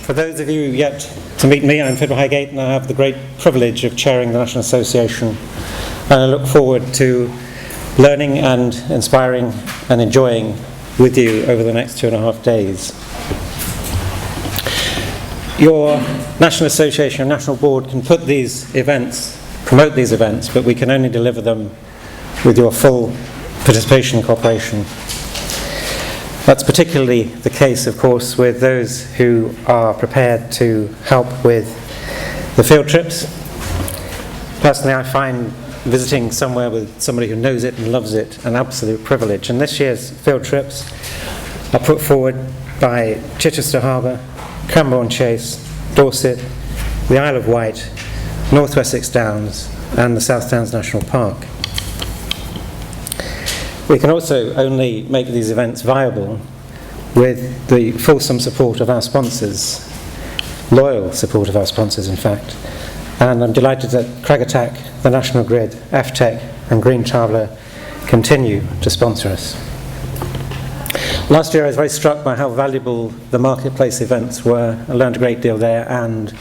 For those of you yet to meet me, I'm Fiddle Hygate, and I have the great privilege of chairing the National Association. And I look forward to learning and inspiring and enjoying with you over the next 2.5 days. Your National Association, your National Board can promote these events, but we can only deliver them with your full participation and cooperation. That's particularly the case, of course, with those who are prepared to help with the field trips. Personally, I find visiting somewhere with somebody who knows it and loves it an absolute privilege. And this year's field trips are put forward by Chichester Harbour, Cranbourne Chase, Dorset, the Isle of Wight, North Wessex Downs, and the South Downs National Park. We can also only make these events viable with the fulsome support of our sponsors, loyal support of our sponsors, in fact. And I'm delighted that Crag-Attack, the National Grid, FTech, and Green Traveller continue to sponsor us. Last year I was very struck by how valuable the marketplace events were. I learned a great deal there, and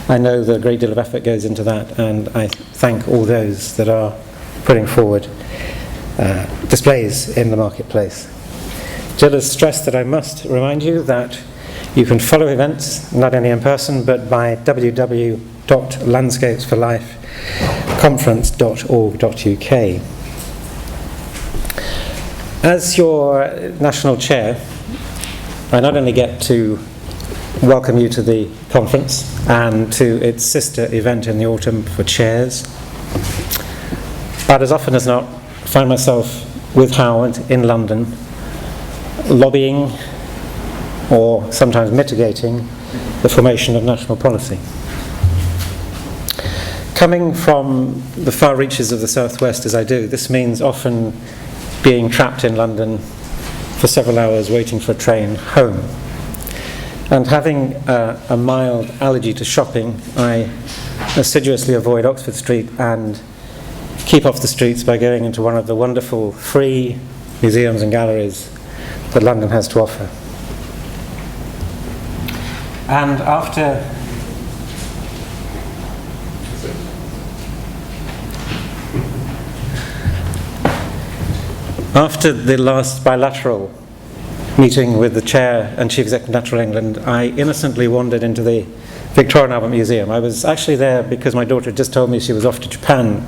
I know that a great deal of effort goes into that, and I thank all those that are putting forward displays in the marketplace. Jill has stressed that I must remind you that you can follow events not only in person but by www.landscapesforlifeconference.org.uk. As your national chair, I not only get to welcome you to the conference and to its sister event in the autumn for chairs, but as often as not find myself with Howard in London, lobbying or sometimes mitigating the formation of national policy. Coming from the far reaches of the southwest as I do, this means often being trapped in London for several hours waiting for a train home. And having a mild allergy to shopping, I assiduously avoid Oxford Street and keep off the streets by going into one of the wonderful free museums and galleries that London has to offer. And after the last bilateral meeting with the Chair and Chief Executive of Natural England, I innocently wandered into the Victoria and Albert Museum. I was actually there because my daughter just told me she was off to Japan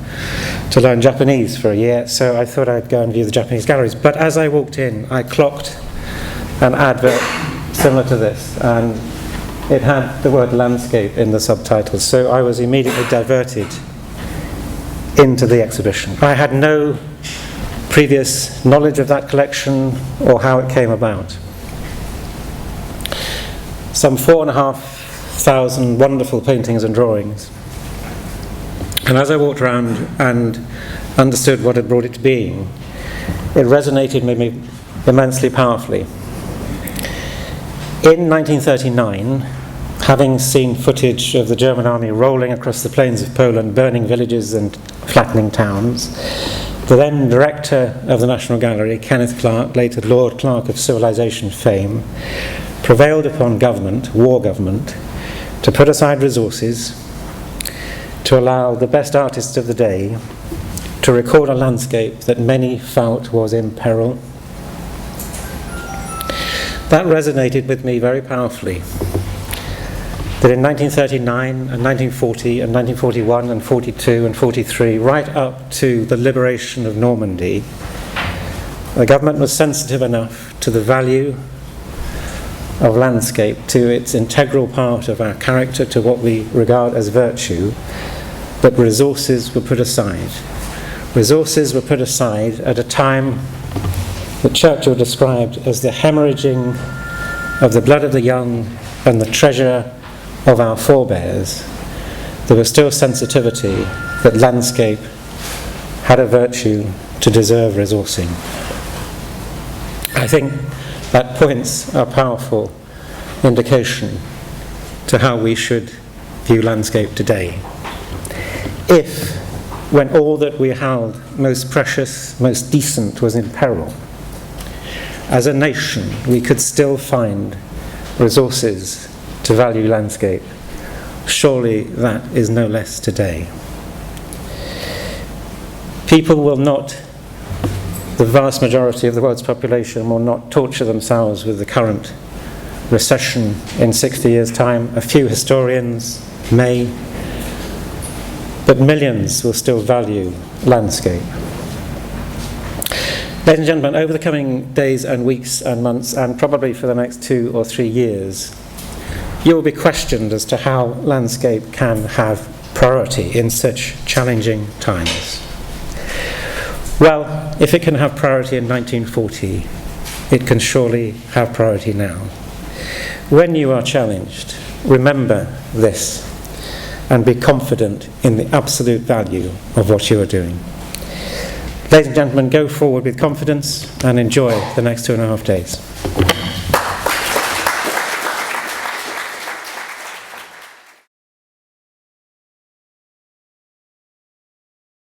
to learn Japanese for a year, so I thought I'd go and view the Japanese galleries. But as I walked in, I clocked an advert similar to this, and it had the word landscape in the subtitles, so I was immediately diverted into the exhibition. I had no previous knowledge of that collection or how it came about. Some 4,500 wonderful paintings and drawings. And as I walked around and understood what had brought it to being, it resonated with me immensely powerfully. In 1939, having seen footage of the German army rolling across the plains of Poland, burning villages and flattening towns, the then director of the National Gallery, Kenneth Clark, later Lord Clerk of Civilization fame, prevailed upon government, war government, to put aside resources to allow the best artists of the day to record a landscape that many felt was in peril. That resonated with me very powerfully. That in 1939 and 1940 and 1941 and 42 and 43, right up to the liberation of Normandy, the government was sensitive enough to the value of landscape, to its integral part of our character, to what we regard as virtue, that resources were put aside. Resources were put aside at a time that Churchill described as the hemorrhaging of the blood of the young and the treasure of our forebears. There was still sensitivity that landscape had a virtue to deserve resourcing. I think that points a powerful indication to how we should view landscape today. If, when all that we held most precious, most decent was in peril, as a nation we could still find resources to value landscape. Surely that is no less today. People will not, the vast majority of the world's population will not torture themselves with the current recession in 60 years' time. A few historians may, but millions will still value landscape. Ladies and gentlemen, over the coming days and weeks and months, and probably for the next 2 or 3 years, you will be questioned as to how landscape can have priority in such challenging times. Well, if it can have priority in 1940, it can surely have priority now. When you are challenged, remember this and be confident in the absolute value of what you are doing. Ladies and gentlemen, go forward with confidence and enjoy the next 2.5 days.